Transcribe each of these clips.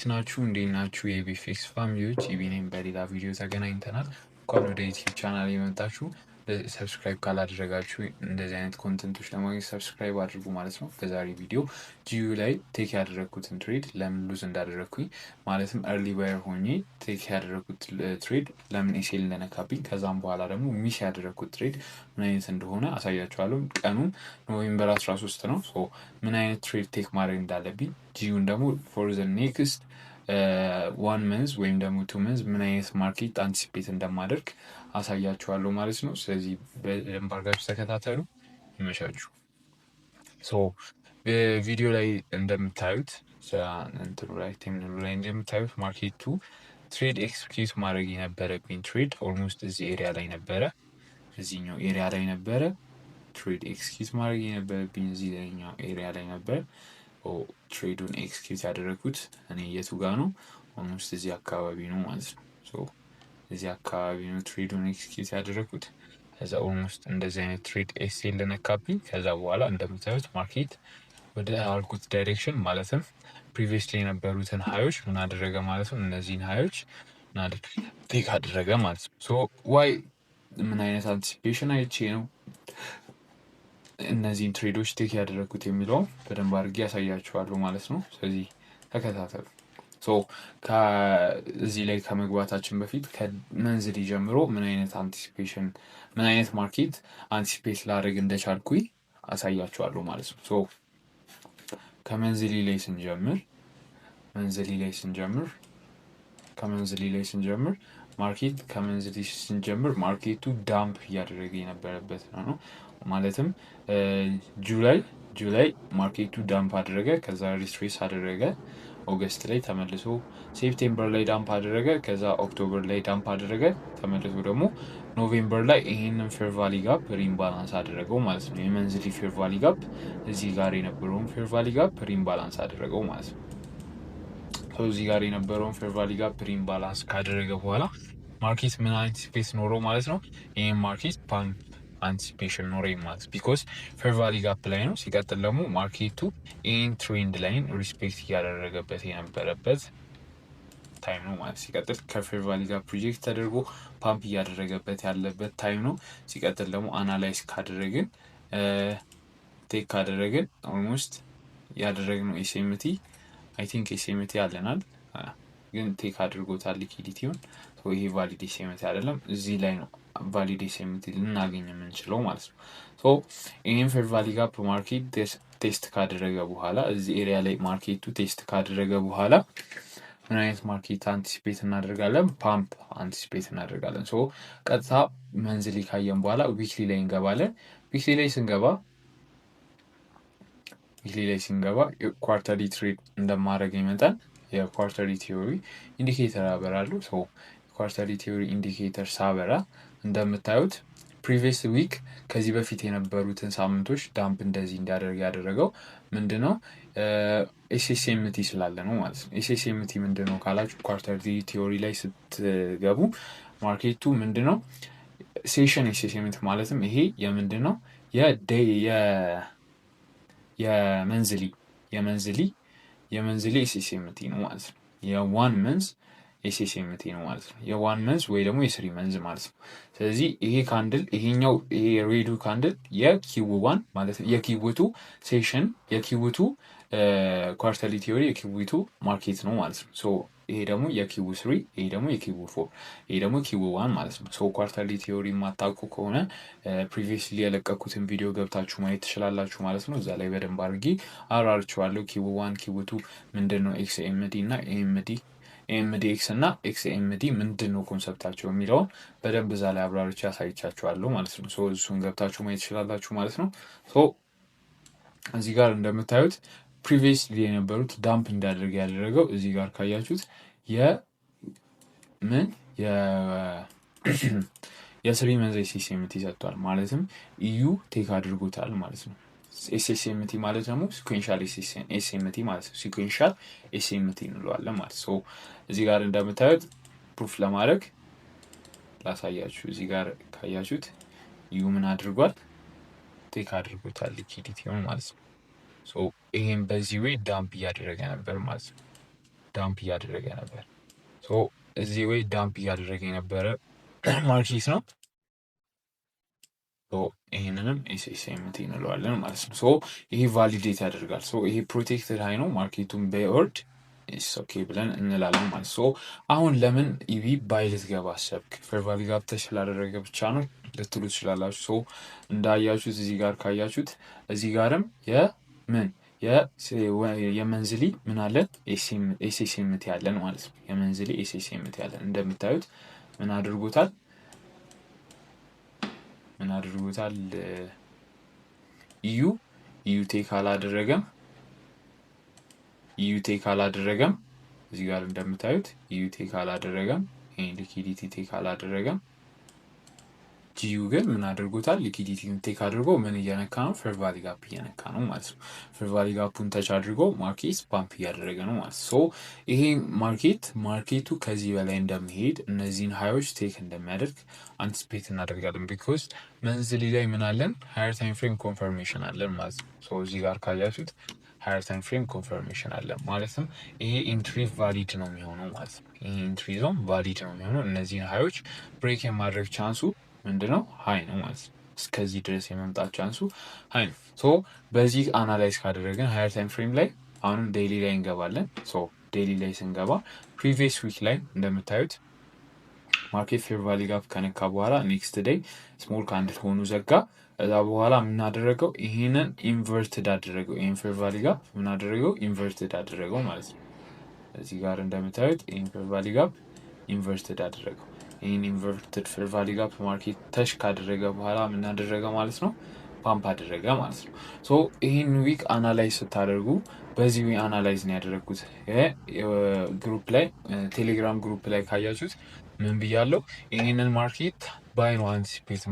ናችሁ እንዴት ናችሁ? የቢፌክስ ፋሚሊዎች ኢቢኔም በሌላ ቪዲዮ ተገናኝተናል። እንኳን ወደ ዩቲዩብ ቻናል የመጣችሁ ሰብስክራይብ ካላደረጋችሁ እንደዚህ አይነት ኮንተንቶች ለማግኘት ሰብስክራይብ አድርጉ ማለት ነው። በዛሬ ቪዲዮ ጂዩ ላይ ቴክ ያደረግኩትን ትሬድ ለምን ሉዝ እንዳደረግኩኝ ማለትም እርሊ ባየር ሆኜ ቴክ ያደረግኩት ትሬድ ለምን ኤሴል እንደነካብኝ ከዛም በኋላ ደግሞ ሚስ ያደረግኩት ትሬድ ምን አይነት እንደሆነ አሳያችኋለሁ። ቀኑም ኖቬምበር 13 ነው። ምን አይነት ትሬድ ቴክ ማድረግ እንዳለብኝ ጂዩን ደግሞ ፎር ዘ ኔክስት ዋን መንዝ ወይም ደግሞ ቱ መንዝ ምን አይነት ማርኬት አንቲሲፔት እንደማደርግ አሳያችኋለሁ ማለት ነው። ስለዚህ በደንብ አድርጋችሁ ተከታተሉ። ይመቻችሁ። በቪዲዮ ላይ እንደምታዩት እንትኑ ላይ ቴምኔሉ ላይ እንደምታዩት ማርኬቱ ትሬድ ኤክስኪዩት ማድረግ የነበረብኝ ትሬድ ኦልሞስት እዚህ ኤሪያ ላይ ነበረ፣ እዚህኛው ኤሪያ ላይ ነበረ። ትሬድ ኤክስኪዩት ማድረግ የነበረብኝ እዚህኛው ኤሪያ ላይ ነበር። ትሬዱን ኤክስኪዩት ያደረኩት እኔ የቱ ጋ ነው? ኦልሞስት እዚህ አካባቢ ነው ማለት ነው። እዚህ አካባቢ ነው ትሬዱን ኤክስኪዩት ያደረኩት። ከዛ ኦልሞስት እንደዚህ አይነት ትሬድ ኤስኤል ለነካብኝ። ከዛ በኋላ እንደምታዩት ማርኬት ወደ አልኩት ዳይሬክሽን ማለትም ፕሪቪየስሊ የነበሩትን ሀዮች ምን አደረገ ማለት ነው። እነዚህን ሀዮች ቴክ አደረገ ማለት ነው። ዋይ ምን አይነት አንቲሲፔሽን አይቼ ነው እነዚህን ትሬዶች ቴክ ያደረኩት የሚለው በደንብ አድርጌ ያሳያችኋለሁ ማለት ነው። ስለዚህ ተከታተሉ። ከዚህ ላይ ከመግባታችን በፊት ከመንዝሊ ጀምሮ ምን አይነት አንቲሲፔሽን ምን አይነት ማርኬት አንቲሲፔት ላደርግ እንደቻልኩኝ አሳያችኋለሁ ማለት ነው። ከመንዝሊ ላይ ስንጀምር ማርኬቱ ዳምፕ እያደረገ የነበረበት ነው። ማለትም ጁላይ ማርኬቱ ዳምፕ አደረገ፣ ከዛ ሪትሬስ አደረገ፣ ኦገስት ላይ ተመልሶ ሴፕቴምበር ላይ ዳምፕ አደረገ፣ ከዛ ኦክቶበር ላይ ዳምፕ አደረገ፣ ተመልሶ ደግሞ ኖቬምበር ላይ ይሄንን ፌር ቫሊ ጋፕ ሪምባላንስ አደረገው ማለት ነው። የመንዝሊ ፌር ቫሊ ጋፕ እዚህ ጋር የነበረውን ፌር ቫሊ ጋፕ ሪምባላንስ አደረገው ማለት ነው። እዚህ ጋር የነበረውን ፌር ቫሊ ጋፕ ሪምባላንስ ካደረገ በኋላ ማርኬት ምን አንቲሲፔት ኖረው ማለት ነው። ይሄን ማርኬት ፓምፕ አንቲሲፔሽን ኖረኝ ማለት ቢኮዝ ፌር ቫሊ ጋፕ ላይ ነው። ሲቀጥል ደግሞ ማርኬቱ ይህን ትሬንድ ላይን ሪስፔክት እያደረገበት የነበረበት ታይም ነው ማለት። ሲቀጥል ከፌር ቫሊ ጋር ፕሮጀክት ተደርጎ ፓምፕ እያደረገበት ያለበት ታይም ነው። ሲቀጥል ደግሞ አናላይዝ ካደረግን ቴክ ካደረግን ኦልሞስት ያደረግነው ኤስኤምቲ አይ ቲንክ ኤስኤምቲ አለናል ግን ቴክ አድርጎታል ሊኪዲቲውን። ይሄ ቫሊድ ኤስኤምቲ አይደለም፣ እዚህ ላይ ነው ቫሊድ ኤስኤምቲ ልናገኝ የምንችለው ማለት ነው። ይህን ፌር ቫሊ ጋፕ ማርኬት ቴስት ካደረገ በኋላ እዚህ ኤሪያ ላይ ማርኬቱ ቴስት ካደረገ በኋላ ምን አይነት ማርኬት አንቲሲፔት እናደርጋለን? ፓምፕ አንቲሲፔት እናደርጋለን። ቀጥታ መንዝሊ ካየን በኋላ ዊክሊ ላይ እንገባለን። ዊክሊ ላይ ስንገባ ኳርተርሊ ትሬድ እንደማድረግ ይመጣል። የኳርተርሊ ቲዮሪ ኢንዲኬተር አበራሉ። ኳርተርሊ ቲዮሪ ኢንዲኬተር ሳበራ እንደምታዩት ፕሪቪየስ ዊክ ከዚህ በፊት የነበሩትን ሳምንቶች ዳምፕ እንደዚህ እንዲያደርግ ያደረገው ምንድነው? ኤስኤስኤምቲ ስላለ ነው ማለት ነው። ኤስኤስኤምቲ ምንድነው ካላችሁ ኳርተርሊ ቲዮሪ ላይ ስትገቡ ማርኬቱ ምንድነው ሴሽን ኤስኤስኤምቲ ማለትም ይሄ የምንድነው የመንዝሊ ኤስኤስኤምቲ ነው ማለት ነው። የዋን መንዝ ኤስኤስኤምቲ ነው ማለት ነው። የዋን መንዝ ወይ ደግሞ የስሪ መንዝ ማለት ነው። ስለዚህ ይሄ ካንድል ይሄኛው ይሄ ሬዱ ካንድል የኪው1 ማለት ነው። የኪው2 ሴሽን የኪው2 ኳርተርሊ ቲዮሪ የኪው2 ማርኬት ነው ማለት ነው። ይሄ ደግሞ የኪው3 ይሄ ደግሞ የኪው4 ይሄ ደግሞ ኪው1 ማለት ነው። ኳርተርሊ ቲዮሪ የማታውቁ ከሆነ ፕሪቪየስሊ የለቀኩትን ቪዲዮ ገብታችሁ ማየት ትችላላችሁ ማለት ነው። እዛ ላይ በደንብ አድርጌ አብራርቼዋለሁ። ኪው1 ኪው2 ምንድነው ኤክስኤምዲ እና ኤምዲኤክስ እና ኤክስኤምዲ ምንድነው ኮንሰፕታቸው የሚለውን በደንብ እዛ ላይ አብራርቼ አሳይቻችኋለሁ ማለት ነው። እሱን ገብታችሁ ማየት ትችላላችሁ ማለት ነው። እዚህ ጋር እንደምታዩት ፕሪቪየስሊ የነበሩት ዳምፕ እንዳደረገ ያደረገው እዚህ ጋር ካያችሁት የስሪ መንዝ ኤስኤስኤምቲ ሰጥቷል ማለትም ኢዩ ቴክ አድርጎታል ማለት ነው። ኤስኤስኤምቲ ማለት ደግሞ ሲኩዌንሻል ኤስኤምቲ ማለት ነው። ሲኩዌንሻል ኤስኤምቲ እንለዋለን ማለት ነው። እዚህ ጋር እንደምታዩት ፕሩፍ ለማድረግ ላሳያችሁ። እዚህ ጋር ካያችሁት ዩ ምን አድርጓል? ቴክ አድርጎታል ሊኪዲቲውን ማለት ነው። ይሄን በዚህ ወይ ዳምፕ እያደረገ ነበር ማለት ነው። ዳምፕ እያደረገ ነበር። ሶ እዚህ ወይ ዳምፕ እያደረገ የነበረ ማርኬት ነው። ይህንንም ኤስኤስኤምቲ እንለዋለን ማለት ነው። ሶ ይሄ ቫሊዴት ያደርጋል። ሶ ይሄ ፕሮቴክትድ ሃይ ነው። ማርኬቱን በኦርድ ኦኬ ብለን እንላለን ማለት ሶ አሁን ለምን ኢቪ ባይ ልትገባ አሰብክ? ፌር ቫልዩ ጋፕ ተች ስላደረገ ብቻ ነው ልትሉ ትችላላችሁ። ሶ እንዳያችሁት እዚህ ጋር ካያችሁት እዚህ ጋርም የመንዝሊ ምን አለን ኤስኤስኤምቲ ያለን ማለት ነው። የመንዝሊ ኤስኤስኤምቲ ያለን እንደምታዩት ምን አድርጎታል ኢዩ ቴክ አላደረገም እዚህ ጋር እንደምታዩት ኢዩ ቴክ አላደረገም። ይሄን ሊኩዊዲቲ ቴክ አላደረገም። ጂዩ ግን ምን አድርጎታል? ሊኩዊዲቲን ቴክ አድርጎ ምን እየነካ ነው? ፌር ቫልዩ ጋፕ እየነካ ነው ማለት ነው። ፌር ቫልዩ ጋፑን ተች አድርጎ ማርኬት ፓምፕ እያደረገ ነው ማለት ነው። ሶ ይሄ ማርኬቱ ከዚህ በላይ እንደሚሄድ እነዚህን ሃዮች ቴክ እንደሚያደርግ አንቲስፔት እናደርጋለን። ቢኮዝ መንዝሊ ላይ ምን አለን? ሃየር ታይም ፍሬም ኮንፈርሜሽን አለን ማለት ነው። ሶ እዚህ ጋር ካያችሁት ሃየር ታይም ፍሬም ኮንፈርሜሽን አለ ማለትም ይሄ ኢንትሪ ቫሊድ ነው የሚሆነው ማለት ነው። ይሄ ኢንትሪ ዞን ቫሊድ ነው የሚሆነው። እነዚህን ሃዮች ብሬክ የማድረግ ቻንሱ ምንድነው? ሃይ ነው ማለት ነው። እስከዚህ ድረስ የመምጣት ቻንሱ ሃይ ነው። ሶ በዚህ አናላይዝ ካደረግን ሃየር ታይም ፍሬም ላይ አሁንም ዴይሊ ላይ እንገባለን። ሶ ዴይሊ ላይ ስንገባ ፕሪቪየስ ዊክ ላይ እንደምታዩት ማርኬት ፌር ቫልዩ ጋፕ ከነካ በኋላ ኔክስት ዴይ ስሞል ካንድል ሆኑ ዘጋ። እዛ በኋላ የምናደረገው ይህንን ኢንቨርትድ አደረገው። ይህን ፌር ቫልዩ ጋፕ የምናደረገው ኢንቨርትድ አደረገው ማለት ነው። እዚህ ጋር እንደምታዩት ይህን ፌር ቫልዩ ጋፕ ኢንቨርትድ አደረገው። ይህን ኢንቨርትድ ፌር ቫልዩ ጋፕ ማርኬት ተች ካደረገ በኋላ የምናደረገ ማለት ነው ፓምፕ አደረገ ማለት ነው። ሶ ይህን ዊክ አናላይዝ ስታደርጉ በዚህ ዊክ አናላይዝ ነው ያደረግኩት። ግሩፕ ላይ ቴሌግራም ግሩፕ ላይ ካያችሁት ምን ብያለው? ይህንን ማርኬት ባይን አንቲሲፔት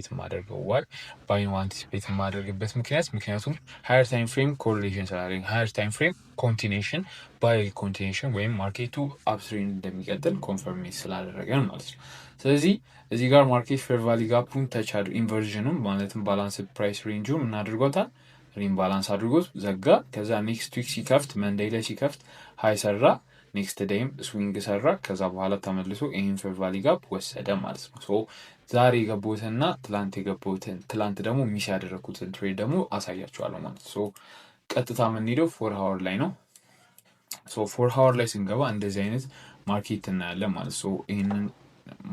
የማደርገው ዋይ ባይን አንቲሲፔት የማደርግበት ምክንያቱም ሃየር ታይም ፍሬም ኮሪሌሽን ስላለኝ ሃየር ታይም ፍሬም ኮንቲኔሽን ባይ ኮንቲኔሽን ወይም ማርኬቱ አፕስትሪም እንደሚቀጥል ኮንፈርሜት ስላደረገን ማለት ነው። ስለዚህ እዚህ ጋር ማርኬት ፌር ቫልዩ ጋፑን ተች ኢንቨርዥኑም ማለትም ባላንስ ፕራይስ ሬንጁ እናድርጎታል ሪምባላንስ አድርጎት ዘጋ። ከዛ ኔክስት ዊክ ሲከፍት መንዴይ ላይ ሲከፍት ሃይ ሰራ፣ ኔክስት ዴይም ስዊንግ ሰራ። ከዛ በኋላ ተመልሶ ይህን ፌር ቫልዩ ጋፕ ወሰደ ማለት ነው። ሶ ዛሬ የገባሁትና ትላንት ደግሞ ሚስ ያደረግኩትን ትሬድ ደግሞ አሳያችኋለሁ ማለት ነው። ሶ ቀጥታ የምንሄደው 4 ሃወር ላይ ነው። ሶ 4 ሃወር ላይ ስንገባ እንደዚህ አይነት ማርኬት እናያለን ማለት ሶ ይህንን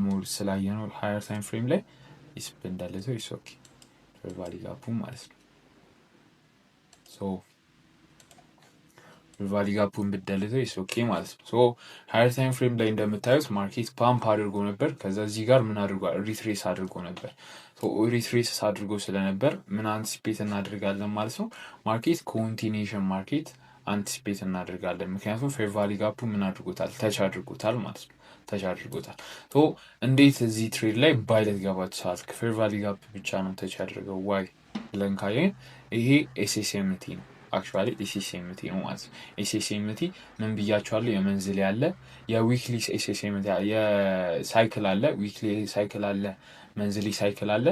ሞር ስላየነው ሃየር ታይም ፍሬም ላይ ይስብ እንዳለ ሰው ይሶኪ ፌር ቫልዩ ጋፑ ማለት ነው። ሶ ቫልዩ ጋፑን ብደልተው ኦኬ ማለት ነው። ሶ ሃየር ታይም ፍሬም ላይ እንደምታዩት ማርኬት ፓምፕ አድርጎ ነበር። ከዛ እዚህ ጋር ምን አድርጓል? ሪትሬስ አድርጎ ነበር። ሶ ሪትሬስ አድርጎ ስለነበር ምን አንቲሲፔት እናደርጋለን ማለት ነው። ማርኬት ኮንቲኒዩሽን ማርኬት አንቲሲፔት እናደርጋለን። ምክንያቱም ፌር ቫልዩ ጋፑ ምን አድርጎታል? ተች አድርጎታል ማለት ነው። ተች አድርጎታል። ሶ እንዴት እዚህ ትሬድ ላይ ባይ ልትገባ ትችላለህ? ፌር ቫልዩ ጋፕ ብቻ ነው ተች ያደረገው ዋይ ብለን ካየን ይሄ ኤስኤስኤምቲ ነው። አክቹዋሊ ኤስኤስኤምቲ ነው ማለት ነው። ኤስኤስኤምቲ ምን ብያቸዋለሁ? የመንዝል ያለ የዊክሊ ኤስኤስኤምቲ የሳይክል አለ፣ ዊክሊ ሳይክል አለ፣ መንዝሊ ሳይክል አለ፣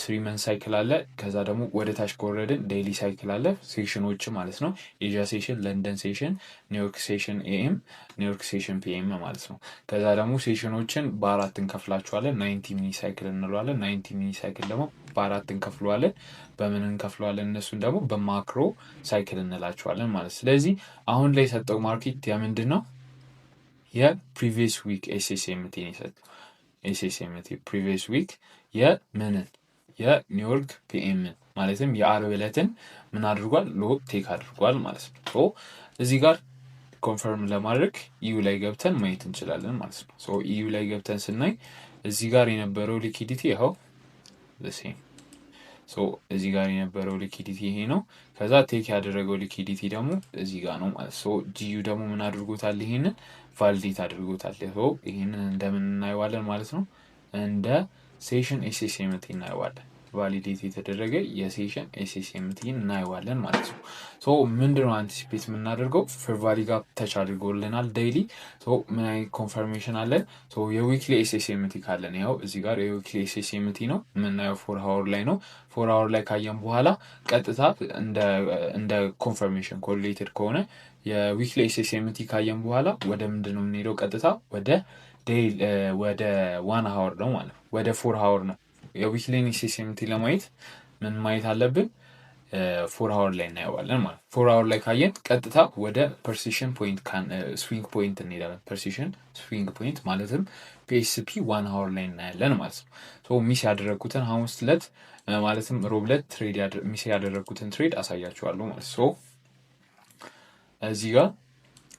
3 መንዝ ሳይክል አለ። ከዛ ደግሞ ወደ ታች ከወረድን ዴይሊ ሳይክል አለ። ሴሽኖች ማለት ነው። ኤዥያ ሴሽን፣ ለንደን ሴሽን፣ ኒውዮርክ ሴሽን ኤኤም፣ ኒውዮርክ ሴሽን ፒኤም ማለት ነው። ከዛ ደግሞ ሴሽኖችን በአራት እንከፍላቸዋለን። 90 ሚኒ ሳይክል እንለዋለን። 90 ሚኒ ሳይክል ደግሞ በአራት እንከፍለዋለን። በምን እንከፍለዋለን? እነሱን ደግሞ በማክሮ ሳይክል እንላቸዋለን ማለት። ስለዚህ አሁን ላይ የሰጠው ማርኬት የምንድን ነው? የፕሪቪየስ ዊክ ኤስኤስኤምቲ ነው የሰጠው። ኤስኤስኤምቲ ፕሪቪየስ ዊክ የምንን የኒውዮርክ ፒኤም ማለትም የአርብ ዕለትን ምን አድርጓል? ሎ ቴክ አድርጓል ማለት ነው። ሶ እዚህ ጋር ኮንፈርም ለማድረግ ኢዩ ላይ ገብተን ማየት እንችላለን ማለት ነው። ሶ ኢዩ ላይ ገብተን ስናይ እዚህ ጋር የነበረው ሊኩዊዲቲ ይኸው ሴም። ሶ እዚህ ጋር የነበረው ሊኩዊዲቲ ይሄ ነው። ከዛ ቴክ ያደረገው ሊኩዊዲቲ ደግሞ እዚህ ጋር ነው ማለት። ሶ ጂዩ ደግሞ ምን አድርጎታል? ይሄንን ቫሊዴት አድርጎታል። ሶ ይሄንን እንደምን እናየዋለን ማለት ነው? እንደ ሴሽን ኤስኤስኤምቲ እናየዋለን። ቫሊዴት የተደረገ የሴሽን ኤስኤስኤምቲ እናየዋለን ማለት ነው። ሶ ምንድነው አንቲሲፔት የምናደርገው ፌር ቫሊ ጋፕ ተች አድርጎልናል ዴይሊ። ሶ ምን አይነት ኮንፈርሜሽን አለን? ሶ የዊክሊ ኤስኤስኤምቲ ካለን ያው እዚህ ጋር የዊክሊ ኤስኤስኤምቲ ነው የምናየው 4 ሃወር ላይ ነው። 4 ሃወር ላይ ካየን በኋላ ቀጥታ እንደ ኮንፈርሜሽን ኮሪሌትድ ከሆነ የዊክሊ ኤስኤስኤምቲ ካየን በኋላ ወደ ምንድነው የምንሄደው? ቀጥታ ወደ 1 ሃወር ነው ማለት ነው። ወደ 4 ሃወር ነው። የዊክሊ ኤስኤስኤምቲ ለማየት ምን ማየት አለብን? 4 ሃወር ላይ እናየዋለን ማለት ነው። 4 ሃወር ላይ ካየን ቀጥታ ወደ ፐርሲሽን ፖይንት ስዊንግ ፖይንት እንሄዳለን። ፐርሲሽን ስዊንግ ፖይንት ማለትም ፒኤስፒ 1 ሃወር ላይ እናያለን ማለት ነው። ሶ ሚስ ያደረግኩትን ሐሙስ ዕለት ማለትም ሮብ ዕለት ሚስ ያደረግኩትን ትሬድ አሳያችኋለሁ ማለት ነው። እዚህ ጋር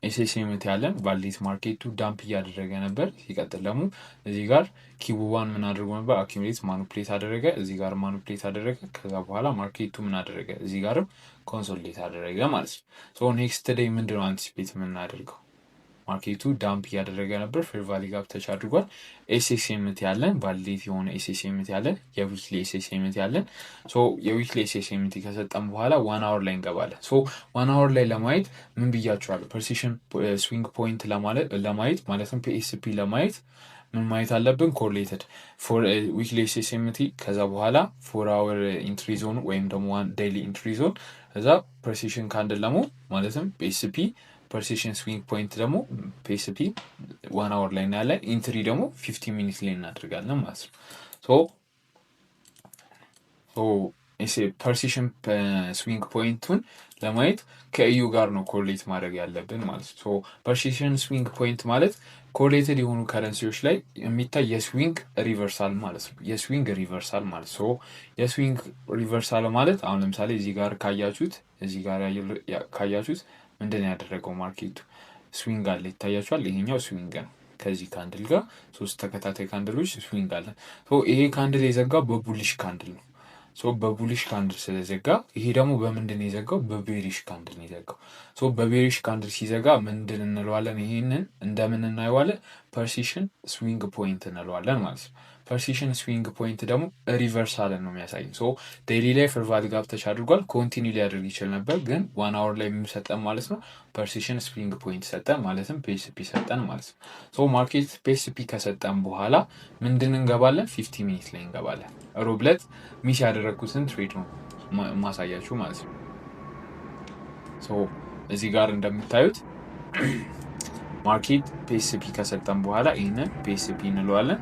ኤስኤስኤምቲ ያለን ቫሊዴት ማርኬቱ ዳምፕ እያደረገ ነበር። ሲቀጥል ደግሞ እዚህ ጋር ኪቡባን ምን አድርጎ ነበር? አኪሙሌት ማኑፕሌት አደረገ። እዚህ ጋር ማኑፕሌት አደረገ። ከዛ በኋላ ማርኬቱ ምን አደረገ? እዚህ ጋርም ኮንሶሊዴት አደረገ ማለት ነው። ሶ ኔክስት ዴይ ምንድነው አንቲሲፔት የምናደርገው? ማርኬቱ ዳምፕ እያደረገ ነበር። ፌር ቫሊ ጋፕ ተች አድርጓል። ኤስኤስኤምቲ ያለን ቫሊዴት የሆነ ኤስኤስኤምቲ ያለን የዊክሊ ኤስኤስኤምቲ ያለን። ሶ የዊክሊ ኤስኤስኤምቲ ከሰጠን በኋላ 1 ሃወር ላይ እንገባለን። ሶ 1 ሃወር ላይ ለማየት ምን ብያችኋለሁ? ፐርሲሽን ስዊንግ ፖይንት ለማየት ማለትም ፒኤስፒ ለማየት ምን ማየት አለብን? ኮሪሌትድ ዊክሊ ኤስኤስኤምቲ ከዛ በኋላ 4 ሃወር ኢንትሪ ዞን ወይም ደግሞ ዴይሊ ኢንትሪ ዞን ከዛ ፐርሲሽን ካንድል ደግሞ ማለትም ፒኤስፒ ፐርሲሽን ስዊንግ ፖይንት ደግሞ ፒኤስፒ 1 ሃወር ላይ እናያለን። ኢንትሪ ደግሞ 50 ሚኒት ላይ እናደርጋለን ማለት ነው። ፐርሲሽን ስዊንግ ፖይንቱን ለማየት ከኢዩ ጋር ነው ኮሪሌት ማድረግ ያለብን ማለት ነው። ፐርሲሽን ስዊንግ ፖይንት ማለት ኮሪሌትድ የሆኑ ከረንሲዎች ላይ የሚታይ የስዊንግ ሪቨርሳል ማለት ነው። የስዊንግ ሪቨርሳል ማለት ነው። የስዊንግ ሪቨርሳል ማለት አሁን ለምሳሌ እዚህ ጋር ካያችሁት ምንድን ነው ያደረገው? ማርኬቱ ስዊንግ አለ ይታያችኋል። ይሄኛው ስዊንግ ነው። ከዚህ ካንድል ጋር 3 ተከታታይ ካንድሎች ስዊንግ አለ። ይሄ ካንድል የዘጋው በቡሊሽ ካንድል ነው። በቡሊሽ ካንድል ስለዘጋ ይሄ ደግሞ በምንድን ነው የዘጋው? በቤሪሽ ካንድል ነው የዘጋው። በቤሪሽ ካንድል ሲዘጋ ምንድን እንለዋለን? ይሄንን እንደምን እናየዋለን? ፐርሲሽን ስዊንግ ፖይንት እንለዋለን ማለት ነው። ፐርሲሽን ስዊንግ ፖይንት ደግሞ ሪቨርሳልን ነው የሚያሳይ። ዴይሊ ላይ ፌር ቫሊ ጋፕ ተች አድርጓል። ኮንቲኒው ሊያደርግ ይችል ነበር፣ ግን 1 ሃወር ላይ የሚሰጠን ማለት ነው ፐርሲሽን ስዊንግ ፖይንት ሰጠን ማለትም ፒኤስፒ ሰጠን ማለት ነው። ማርኬት ፒኤስፒ ከሰጠን በኋላ ምንድን እንገባለን? 50 ሚኒት ላይ እንገባለን። ሮብ ዕለት ሚስ ያደረግኩትን ትሬድ ነው ማሳያችሁ ማለት ነው። እዚህ ጋር እንደምታዩት ማርኬት ፒኤስፒ ከሰጠን በኋላ ይህንን ፒኤስፒ እንለዋለን።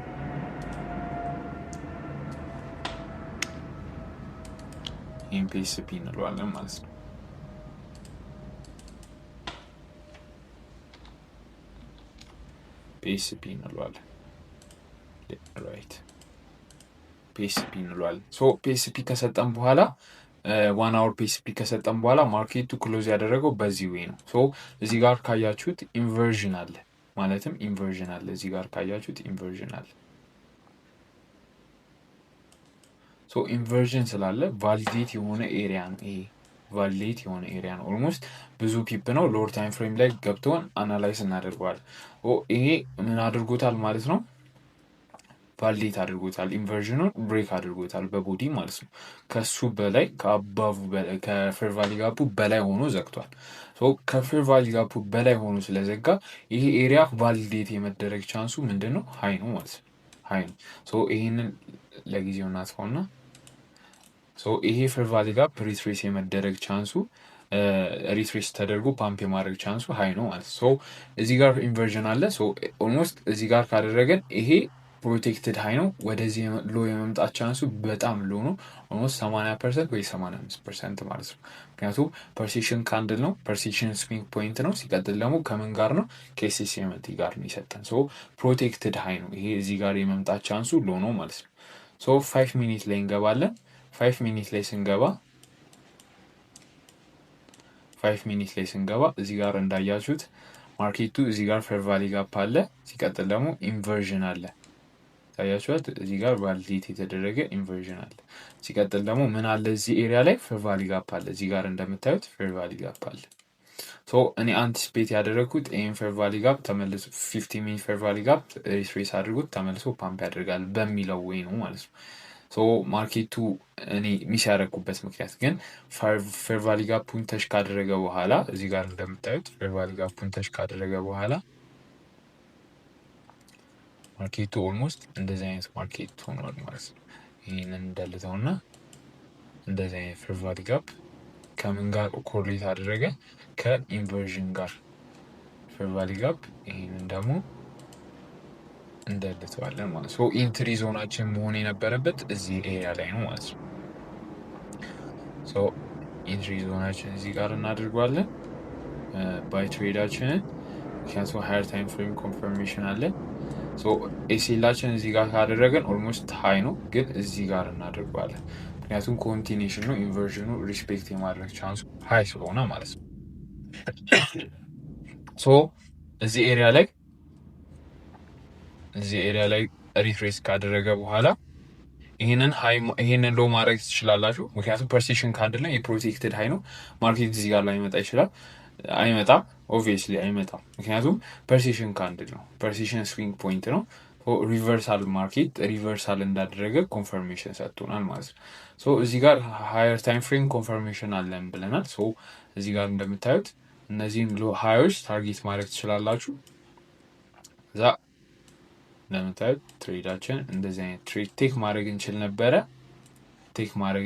ይህን ፒኤስፒ እንለዋለን ማለት ነው። ፒኤስፒ እንለዋለን። ራይት ፒኤስፒ እንለዋለን። ፒኤስፒ ከሰጠን በኋላ 1 ሃወር ፒኤስፒ ከሰጠን በኋላ ማርኬቱ ክሎዝ ያደረገው በዚህ ዌይ ነው። እዚህ ጋር ካያችሁት ኢንቨርዥን አለ ማለትም ኢንቨርዥን አለ። እዚህ ጋር ካያችሁት ኢንቨርዥን አለ። ኢንቨርዥን ስላለ ቫሊዴት የሆነ ኤሪያ ነው። ይሄ ቫሊዴት የሆነ ኤሪያ ነው። ኦልሞስት ብዙ ፒፕ ነው ሎወር ታይም ፍሬም ላይ ገብተውን አናላይዝ እናደርገዋለን። ይሄ ምን አድርጎታል ማለት ነው? ቫሊዴት አድርጎታል። ኢንቨርዥኑን ብሬክ አድርጎታል በቦዲ ማለት ነው። ከሱ በላይ ከአባቡ ከፌር ቫሊ ጋፑ በላይ ሆኖ ዘግቷል። ከፌር ቫሊ ጋፑ በላይ ሆኖ ስለዘጋ ይሄ ኤሪያ ቫሊዴት የመደረግ ቻንሱ ምንድን ነው? ሀይ ነው ማለት ነው። ሀይ ነው። ይሄንን ለጊዜው እናጥፋውና ይሄ ፌር ቫሊ ጋፕ ሪትሬስ የመደረግ ቻንሱ ሪትሬስ ተደርጎ ፓምፕ የማድረግ ቻንሱ ሀይ ነው ማለት ነው። እዚህ ጋር ኢንቨርዥን አለ። ኦልሞስት እዚህ ጋር ካደረገን ይሄ ፕሮቴክትድ ሀይ ነው። ወደዚህ ሎ የመምጣት ቻንሱ በጣም ሎ ነው። ኦልሞስት 80% ወይ 85% ማለት ነው። ምክንያቱም ፐርሲሽን ካንድል ነው፣ ፐርሲሽን ስዊንግ ፖይንት ነው። ሲቀጥል ደግሞ ከምን ጋር ነው? ከኤስኤስኤምቲ ጋር ነው የሰጠን። ፕሮቴክትድ ሀይ ነው። ይሄ እዚህ ጋር የመምጣት ቻንሱ ሎ ነው ማለት ነው። 5 ሚኒት ላይ እንገባለን። 5 ሚኒት ላይ ስንገባ እዚህ ጋር እንዳያችሁት ማርኬቱ እዚህ ጋር ፌር ቫሊ ጋፕ አለ። ሲቀጥል ደግሞ ኢንቨርዥን አለ። ታያችኋት እዚህ ጋር ቫሊዴት የተደረገ ኢንቨርዥን አለ። ሲቀጥል ደግሞ ምን አለ? እዚህ ኤሪያ ላይ ፌር ቫሊ ጋፕ አለ። እዚህ ጋር እንደምታዩት ፌር ቫሊ ጋፕ አለ። እኔ አንቲስፔት ያደረግኩት ይህን ፌር ቫሊ ጋፕ ተመልሶ 50 ሚኒት ፌር ቫሊ ጋፕ ሪትሬስ አድርጎት ተመልሶ ፓምፕ ያደርጋል በሚለው ወይ ነው ማለት ነው። ሶ ማርኬቱ እኔ ሚስ ያደረኩበት ምክንያት ግን ፌር ቫልዩ ጋፑን ተች ካደረገ በኋላ እዚህ ጋር እንደምታዩት ፌር ቫልዩ ጋፑን ተች ካደረገ በኋላ ማርኬቱ ኦልሞስት እንደዚህ አይነት ማርኬት ሆኗል ማለት ነው። ይህንን እንደልተውና እንደዚህ አይነት ፌር ቫልዩ ጋፕ ከምን ጋር ኮሪሌት አደረገ? ከኢንቨርዥን ጋር ፌር ቫልዩ ጋፕ ይህንን ደግሞ እንደልተዋለን ማለት ነው። ኢንትሪ ዞናችን መሆን የነበረበት እዚህ ኤሪያ ላይ ነው ማለት ነው። ኢንትሪ ዞናችን እዚህ ጋር እናድርጓለን ባይ ትሬዳችንን፣ ምክንያቱም ሃየር ታይም ፍሬም ኮንፈርሜሽን አለ። ኤስኤላችን እዚህ ጋር ካደረገን ኦልሞስት ሃይ ነው፣ ግን እዚህ ጋር እናድርጓለን ምክንያቱም ኮንቲኒሽን ነው ኢንቨርዥኑ ሪስፔክት የማድረግ ቻንሱ ሃይ ስለሆነ ማለት ነው። እዚህ ኤሪያ ላይ ሪትሬስ ካደረገ በኋላ ይሄንን ሎ ማድረግ ትችላላችሁ። ምክንያቱም ፐርሲሽን ካንድል ላይ የፕሮቴክትድ ሃይ ነው። ማርኬት እዚህ ጋር ላይ ይመጣ ይችላል፣ አይመጣም። ኦብቪየስሊ አይመጣም፣ ምክንያቱም ፐርሲሽን ካንድል ነው፣ ፐርሲሽን ስዊንግ ፖይንት ነው። ሪቨርሳል ማርኬት ሪቨርሳል እንዳደረገ ኮንፈርሜሽን ሰጥቶናል ማለት ነው። እዚህ ጋር ሃየር ታይም ፍሬም ኮንፈርሜሽን አለን ብለናል። እዚህ ጋር እንደምታዩት እነዚህም ሎ ሃዮች ታርጌት ማድረግ ትችላላችሁ። እዛ እንደምታዩት ትሬዳችን እንደዚህ አይነት ትሬድ ቴክ ማድረግ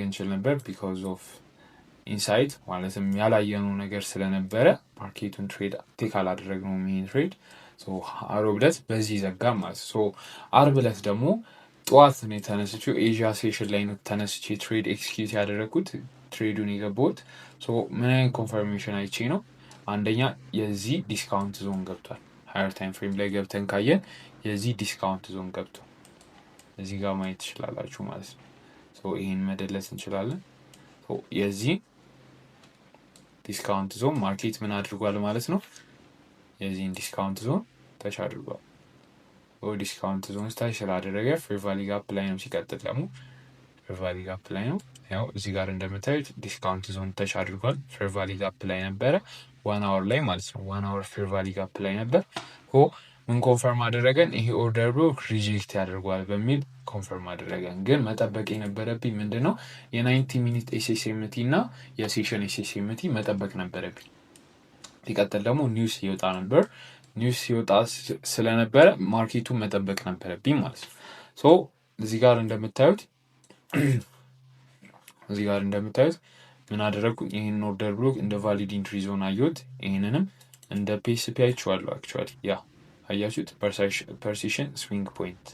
እንችል ነበር ቢካዝ ኦፍ ኢንሳይት ማለትም ያላየነው ነገር ስለነበረ ማርኬቱን ትሬድ ቴክ አላደረግነውም። ይሄን ትሬድ ዓርብ ዕለት በዚህ ዘጋ ማለት ነው። ዓርብ ዕለት ደግሞ ጠዋት ነው የተነስቼው ኤዥያ ሴሽን ላይ ነው ተነስቼ ትሬድ ኤክስኪዩት ያደረኩት ትሬዱን የገባሁት። ምን አይነት ኮንፈርሜሽን አይቼ ነው? አንደኛ የዚህ ዲስካውንት ዞን ገብቷል። ሃየር ታይም ፍሬም ላይ ገብተን ካየን የዚህ ዲስካውንት ዞን ገብቷል። እዚህ ጋር ማየት ትችላላችሁ ማለት ነው። ይሄን መደለስ እንችላለን። የዚህ ዲስካውንት ዞን ማርኬት ምን አድርጓል ማለት ነው? የዚህን ዲስካውንት ዞን ተች አድርጓል። ዲስካውንት ዞን ታች ስላደረገ ፌር ቫልዩ ጋፕ ላይ ነው። ሲቀጥል ደግሞ ፌር ቫልዩ ጋፕ ላይ ነው። ያው እዚህ ጋር እንደምታዩት ዲስካውንት ዞን ተች አድርጓል። ፌር ቫልዩ ጋፕ ላይ ነበረ 1 አወር ላይ ማለት ነው። 1 አወር ፌር ቫልዩ ጋፕ ላይ ነበር። ምን ኮንፈርም አደረገን? ይሄ ኦርደር ብሎክ ሪጀክት ያደርገዋል በሚል ኮንፈርም አደረገን። ግን መጠበቅ የነበረብኝ ምንድነው የ90 ሚኒት ኤስኤስኤምቲ እና የሴሽን ኤስኤስኤምቲ መጠበቅ ነበረብኝ። ሲቀጥል ደግሞ ኒውስ ይወጣ ነበር። ኒውስ ይወጣ ስለነበረ ማርኬቱን መጠበቅ ነበረብኝ ማለት ነው። እዚህ ጋር እንደምታዩት ምን አደረግኩኝ? ይህንን ኦርደር ብሎክ እንደ ቫሊድ ኢንትሪ ዞን አየሁት። ይህንንም እንደ ፒኤስፒ አይቼዋለሁ። አክቹዋሊ አያችሁት? ፐርሲሽን ስዊንግ ፖይንት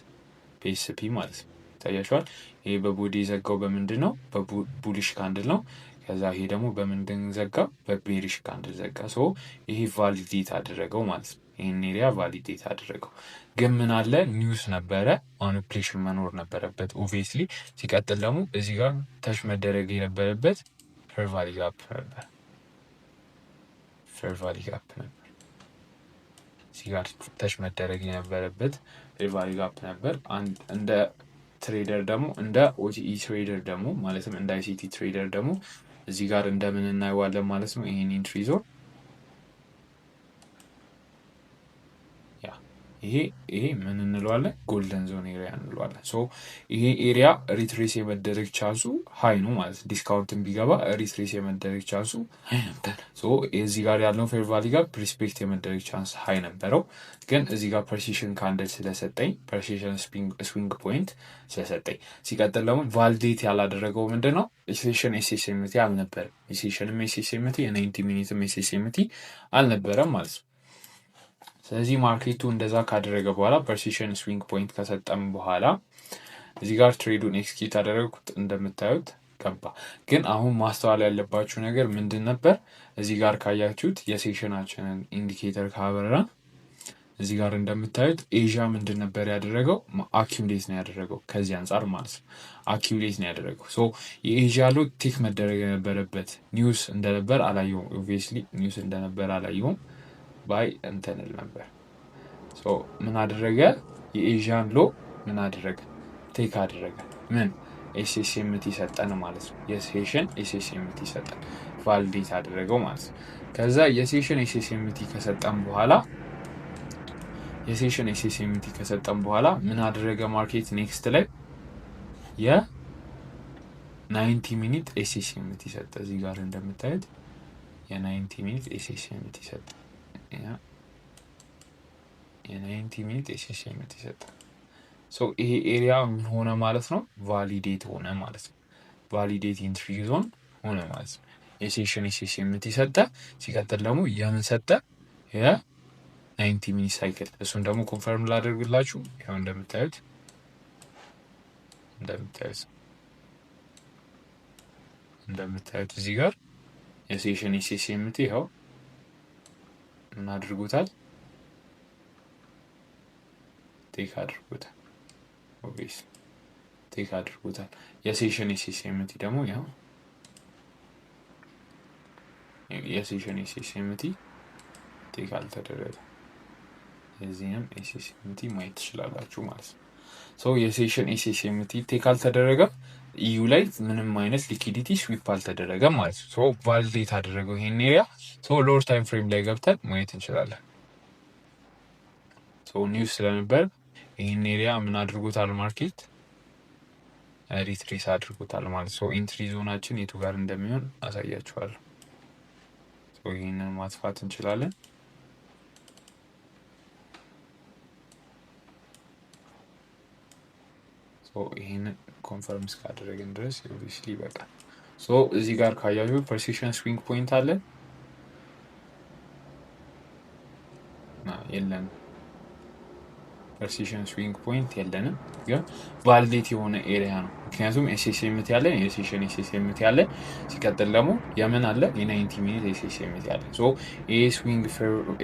ፒኤስፒ ማለት ነው። ታያችኋል። ይሄ በቦዲ የዘጋው በምንድን ነው? በቡሊሽ ካንድል ነው። ከዛ ይሄ ደግሞ በምንድን ዘጋ? በቤሪሽ ካንድል ዘጋ። ይሄ ቫሊዴት አደረገው ማለት ነው። ይህን ኤሪያ ቫሊዴት አደረገው። ግን ምን አለ? ኒውስ ነበረ፣ ማኒፕሌሽን መኖር ነበረበት ኦብቪየስሊ። ሲቀጥል ደግሞ እዚህ ጋር ተች መደረግ የነበረበት ፌር ቫልዩ ጋፕ ነበር። እዚህ ጋር ተች መደረግ የነበረበት ፌር ቫልዩ ጋፕ ነበር። እንደ ትሬደር ደግሞ እንደ ኦቲኢ ትሬደር ደግሞ ማለትም እንደ አይሲቲ ትሬደር ደግሞ እዚህ ጋር እንደምን እናየዋለን ማለት ነው። ይሄን ኢንትሪ ዞን ይሄ ምን እንለዋለን? ጎልደን ዞን ኤሪያ እንለዋለን። ይሄ ኤሪያ ሪትሬስ የመደረግ ቻንሱ ሃይ ነው ማለት ዲስካውንትን ቢገባ ሪትሬስ የመደረግ ቻንሱ ሃይ ነበር። እዚህ ጋር ያለው ፌር ቫልዩ ጋር ሪስፔክት የመደረግ ቻንስ ሃይ ነበረው። ግን እዚህ ጋር ፐርሲሽን ካንድል ስለሰጠኝ ፐርሲሽን ስዊንግ ፖይንት ስለሰጠኝ፣ ሲቀጥል ደግሞ ቫሊዴት ያላደረገው ምንድነው? ሴሽን ኤስኤስኤምቲ አልነበረም። የሴሽንም ኤስኤስኤምቲ የ90 ሚኒትም ኤስኤስኤምቲ አልነበረም ማለት ነው። ስለዚህ ማርኬቱ እንደዛ ካደረገ በኋላ ፐርሲሽን ስዊንግ ፖይንት ከሰጠም በኋላ እዚህ ጋር ትሬዱን ኤክስኪዩት አደረግኩት። እንደምታዩት ገባ። ግን አሁን ማስተዋል ያለባችሁ ነገር ምንድን ነበር? እዚህ ጋር ካያችሁት የሴሽናችንን ኢንዲኬተር ካበራን እዚህ ጋር እንደምታዩት ኤዥያ ምንድን ነበር ያደረገው? አኪሙሌት ነው ያደረገው። ከዚህ አንጻር ማለት ነው አኪሙሌት ነው ያደረገው። የኤዥያ ሎ ቴክ መደረግ የነበረበት ኒውስ እንደነበር አላየውም። ኦብቪየስሊ ኒውስ እንደነበር አላየውም ባይ እንተንል ነበር። ምን አደረገ? የኤዥያን ሎ ምን አደረገ? ቴክ አደረገ። ምን ኤስኤስኤምቲ ሰጠን ማለት ነው። የሴሽን ኤስኤስኤምቲ ሰጠን፣ ቫሊዴት አደረገው ማለት ነው። ከዛ የሴሽን ኤስኤስኤምቲ ከሰጠን በኋላ ምን አደረገ? ማርኬት ኔክስት ላይ 90 ሚኒት ኤስኤስኤምቲ ሰጠ። እዚህ ጋር እንደምታዩት የ90 ሚኒት ኤስኤስኤምቲ ሰጠ። የ90 ሚኒት ኤስኤስኤምቲ ሰጠ። ሶ ይሄ ኤሪያ ምን ሆነ ማለት ነው? ቫሊዴት ሆነ ማለት ነው። ቫሊዴት ኢንትሪ ዞን ሆነ ማለት ነው። የሴሽን ኤስኤስኤምቲ ሰጠ። ሲቀጥል ደግሞ የምን ሰጠ? የ90 ሚኒት ሳይክል። እሱን ደግሞ ኮንፈርም ላደርግላችሁ። ያው እንደምታዩት እዚህ ጋር የሴሽን ኤስኤስኤምቲ ይኸው እናድርጉታል፣ ቴክ አድርጉታል። የሴሽን ኤስኤስኤምቲ ደግሞ ያው የሴሽን ኤስኤስኤምቲ ቴክ አልተደረገ። የዚህንም ኤስኤስኤምቲ ማየት ትችላላችሁ ማለት ነው። ሶ የሴሽን ኤስኤስኤምቲ ቴክ አልተደረገ፣ ኢዩ ላይ ምንም አይነት ሊኩዲቲ ስዊፕ አልተደረገም ማለት ነው። ሶ ቫሊዴት አደረገው ይሄን ኤሪያ። ሶ ሎወር ታይም ፍሬም ላይ ገብተን ማየት እንችላለን። ሶ ኒውስ ስለነበር ይሄን ኤሪያ ምን አድርጎታል? ማርኬት ሪትሬስ አድርጎታል ማለት ሶ ኢንትሪ ዞናችን የቱ ጋር እንደሚሆን አሳያችኋለሁ። ሶ ይሄንን ማጥፋት እንችላለን። ሶ ይሄንን ኮንፈርም እስካደረግን ድረስ ኦብቪስሊ ይበቃል። ሶ እዚህ ጋር ካያችሁ ፐርሲሽን ስዊንግ ፖይንት አለ የለንም። ፐርሲሽን ስዊንግ ፖይንት የለንም፣ ግን ቫሊዴት የሆነ ኤሪያ ነው። ምክንያቱም ኤስኤስኤምቲ ያለ የሴሽን ኤስኤስኤምቲ ያለ፣ ሲቀጥል ደግሞ የምን አለ የ90 ሚኒት ኤስኤስኤምቲ ያለ። ሶ ይሄ ስዊንግ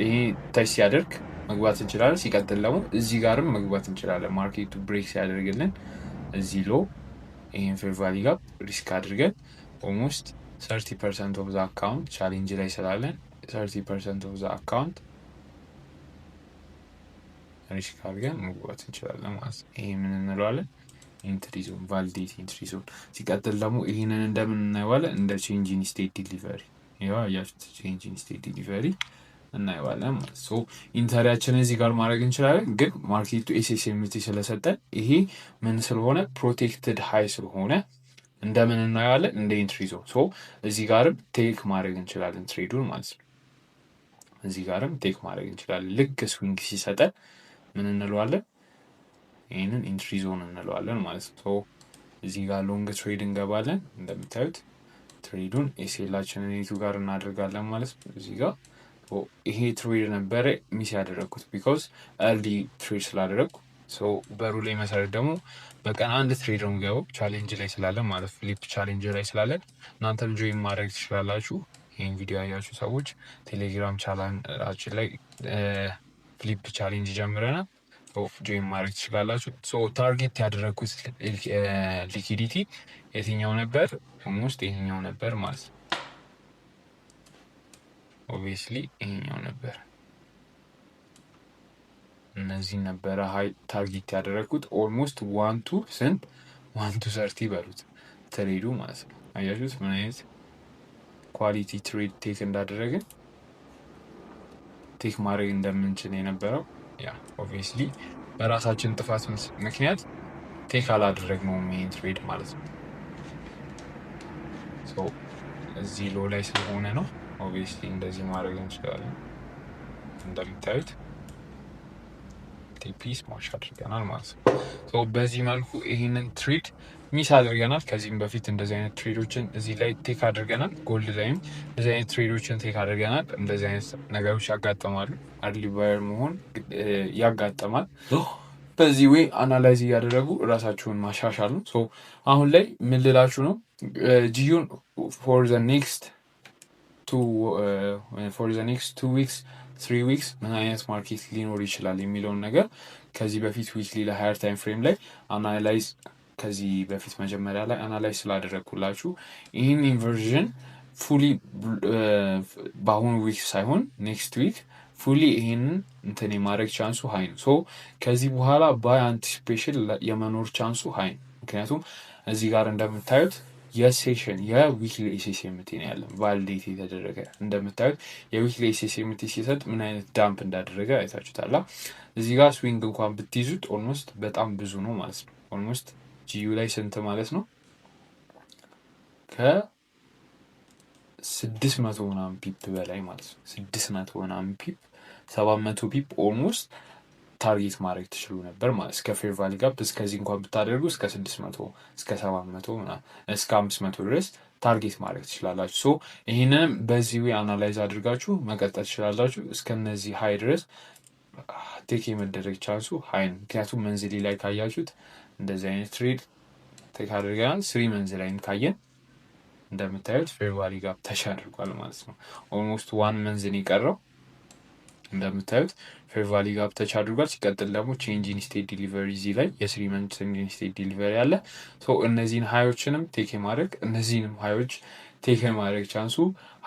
ይሄ ታች ሲያደርግ መግባት እንችላለን። ሲቀጥል ደግሞ እዚህ ጋርም መግባት እንችላለን። ማርኬቱ ብሬክ ሲያደርግልን እዚህ ሎ ይሄን ፌር ቫሊ ጋር ሪስክ አድርገን ኦልሞስት 30% ኦፍ ዘ አካውንት ቻሌንጅ ላይ ስላለን 30% ኦፍ ዘ አካውንት ሪስክ አድርገን መግባት እንችላለን ማለት ነው። ይሄ ምን እንለዋለን? ኢንትሪ ዞን፣ ቫሊዴት ኢንትሪ ዞን። ሲቀጥል ደግሞ ይሄንን እንደምን እናየዋለን? እንደ ቼንጅ ኢን ስቴት ዲሊቨሪ። ይሄው ያችሁት ቼንጅ ኢን ስቴት ዲሊቨሪ እናየዋለን ማለት ሶ ኢንተሪያችንን እዚህ ጋር ማድረግ እንችላለን። ግን ማርኬቱ ኤስኤስኤምቲ ስለሰጠን ይሄ ምን ስለሆነ ፕሮቴክትድ ሃይ ስለሆነ እንደምን እናየዋለን? እንደ ኢንትሪ ዞን። ሶ እዚህ ጋርም ቴክ ማድረግ እንችላለን ትሬዱን ማለት ነው። እዚህ ጋርም ቴክ ማድረግ እንችላለን። ልክ ስዊንግ ሲሰጠን ምን እንለዋለን? ይህንን ኢንትሪ ዞን እንለዋለን ማለት ነው። ሶ እዚህ ጋር ሎንግ ትሬድ እንገባለን። እንደምታዩት ትሬዱን ኤስኤላችንን የቱ ጋር እናደርጋለን ማለት ነው። እዚህ ጋር ይሄ ትሬድ ነበረ ሚስ ያደረግኩት ቢኮዝ ኤርሊ ትሬድ ስላደረግኩ። ሶ በሩ ላይ መሰረት ደግሞ በቀን አንድ ትሬድ ነው ገባው ቻሌንጅ ላይ ስላለን ማለት ፍሊፕ ቻሌንጅ ላይ ስላለን እናንተም ጆይን ማድረግ ትችላላችሁ። ይህን ቪዲዮ ያያችሁ ሰዎች ቴሌግራም ቻናላችን ላይ ፍሊፕ ቻሌንጅ ጀምረናል። ጆይን ማድረግ ትችላላችሁ። ሶ ታርጌት ያደረግኩት ሊኩዲቲ የትኛው ነበር? ኦልሞስት ይሄኛው ነበር ማለት ነው። ኦብቪየስሊ ይሄኛው ነበር። እነዚህ ነበረ ሃይ ታርጌት ያደረግኩት። ኦልሞስት ዋንቱ ስንት 1-30 በሉት ትሬዱ ማለት ነው። አያችሁት ምን አይነት ኳሊቲ ትሬድ ቴክ እንዳደረግን ቴክ ማድረግ እንደምንችል የነበረው። ያ ኦብቪየስሊ በራሳችን ጥፋት ምክንያት ቴክ አላደረግነውም ይሄን ትሬድ ማለት ነው። ሶ እዚህ ሎ ላይ ስለሆነ ነው። ኦብቪየስሊ እንደዚህ ማድረግ እንችላለን። እንደምታዩት ቲፒ ስማሽ አድርገናል ማለት ነው። ሶ በዚህ መልኩ ይሄንን ትሬድ ሚስ አድርገናል። ከዚህም በፊት እንደዚህ አይነት ትሬዶችን እዚህ ላይ ቴክ አድርገናል። ጎልድ ላይም እንደዚህ አይነት ትሬዶችን ቴክ አድርገናል። እንደዚህ አይነት ነገሮች ያጋጥማሉ። አርሊ ባየር መሆን ያጋጥማል። በዚህ ወይ አናላይዝ እያደረጉ እራሳችሁን ማሻሻል ነው። ሶ አሁን ላይ ምን ልላችሁ ነው? ጂዩን ፎር ዘ ኔክስት 2 ዊክስ 3 ዊክስ ምን አይነት ማርኬት ሊኖር ይችላል የሚለውን ነገር ከዚህ በፊት ዊክሊ ለሃየር ታይም ፍሬም ላይ አናላይዝ ከዚህ በፊት መጀመሪያ ላይ አናላይዝ ስላደረግኩላችሁ ይህን ኢንቨርዥን ፉሊ በአሁኑ ዊክ ሳይሆን ኔክስት ዊክ ፉሊ ይህንን እንትን የማድረግ ቻንሱ ሀይ ነው። ሶ ከዚህ በኋላ ባይ አንቲሲፔሽን የመኖር ቻንሱ ሀይ ነው። ምክንያቱም እዚህ ጋር እንደምታዩት የሴሽን የዊክሊ ኤስኤስኤምቲ ነው ያለን ቫሊዴት የተደረገ። እንደምታዩት የዊክሊ ኤስኤስኤምቲ ሲሰጥ ምን አይነት ዳምፕ እንዳደረገ አይታችሁታላ። እዚህ ጋር ስዊንግ እንኳን ብትይዙት ኦልሞስት በጣም ብዙ ነው ማለት ነው። ኦልሞስት ጂዩ ላይ ስንት ማለት ነው? ከ600 ምናምን ፒፕ በላይ ማለት ነው። 600 ምናምን ፒፕ 700 ፒፕ ኦልሞስት ታርጌት ማድረግ ትችሉ ነበር ማለት እስከ ፌር ቫሊ ጋፕ እስከዚህ እንኳን ብታደርጉ እስከ 600 እስከ 700 ምናምን እስከ 500 ድረስ ታርጌት ማድረግ ትችላላችሁ። ሶ ይህንንም በዚህ ዌይ አናላይዝ አድርጋችሁ መቀጠል ትችላላችሁ። እስከነዚህ ሀይ ድረስ ቴክ የመደረግ ቻንሱ ሀይ ነው። ምክንያቱም መንዝሊ ላይ ካያችሁት እንደዚህ አይነት ትሬድ ቴክ አድርገናል። 3 መንዝ ላይ ካየን እንደምታዩት ፌር ቫሊ ጋፕ ተች አድርጓል ማለት ነው። ኦልሞስት 1 መንዝን የቀረው እንደምታዩት ፌር ቫሊ ጋፕ ተች አድርጓል። ሲቀጥል ደግሞ ቼንጅ ኢን ስቴት ዲሊቨሪ እዚህ ላይ የ3 መንዝ ቼንጅ ኢን ስቴት ዲሊቨሪ አለ። ሶ እነዚህን ሀዮችንም ቴክ የማድረግ እነዚህንም ሀዮች ቴክ የማድረግ ቻንሱ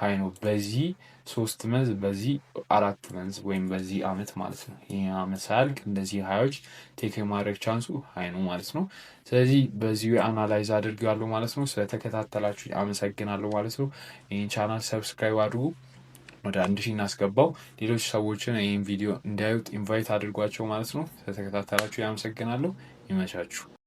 ሀይ ነው። በዚህ 3 መንዝ በዚህ 4 መንዝ ወይም በዚህ አመት ማለት ነው። ይህ አመት ሳያልቅ እንደዚህ ሀዮች ቴክ የማድረግ ቻንሱ ሀይ ነው ማለት ነው። ስለዚህ በዚህ አናላይዝ አድርጋለሁ ማለት ነው። ስለተከታተላችሁ አመሰግናለሁ ማለት ነው። ይህን ቻናል ሰብስክራይብ አድርጉ። ወደ 1000 እናስገባው። ሌሎች ሰዎችን ይህን ቪዲዮ እንዲያዩት ኢንቫይት አድርጓቸው ማለት ነው። ስለተከታተላችሁ ያመሰግናለሁ። ይመቻችሁ።